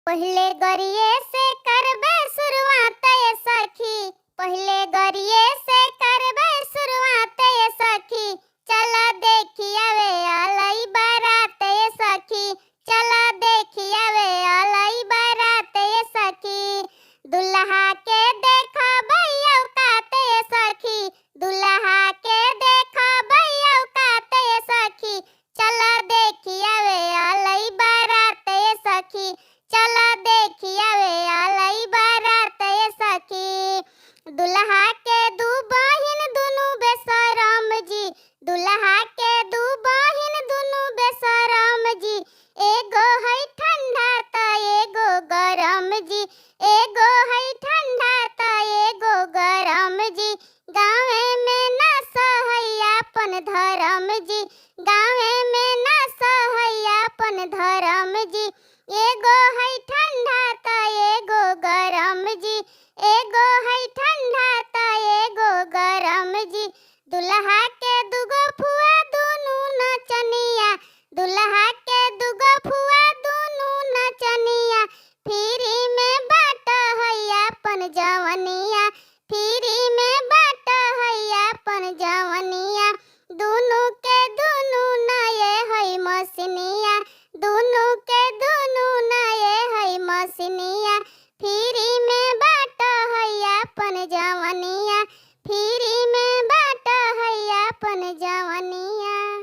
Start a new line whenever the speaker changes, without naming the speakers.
पहले गरिए से करबे शुरुआत ये सखी, पहले गरिए से करबे शुरुआत ये सखी। चला देखिया वे अलई बारात ये सखी, चला देखिया वे अलई बारात ये सखी। दुल्हा के देखा भैया काते ये सखी, दुल्हा के देखा भैया काते ये सखी। चला देखिया वे अलई बारात ये सखी, चला देखिया वे अलई बारात ये सखी। दुल्हा के दू बहिन दुनु बेसरम जी, दुल्हा के दू बहिन दुनु बेसरम जी। एगो है ठंडा त एगो गरम जी, एगो है ठंडा त एगो गरम जी। गाँवे में ना सहैया अपन धर्म जी, गाँवे में ना सहैया अपन धर्म जी। एगो है ठंडा त एगो गरम जी, एगो है ठंडा त एगो गरम जी। दुल्हा के दुगो फुआ दुनु नचनिया, दुल्हा के दुगो फुआ दुनु नचनिया। फ्री में बाट हैया अपन जवनिया, फ्री में बाट हैया अपन जवनिया। दुनु के दुनु नए है मसनिया, दुनु के दुनु नए है मसनिया।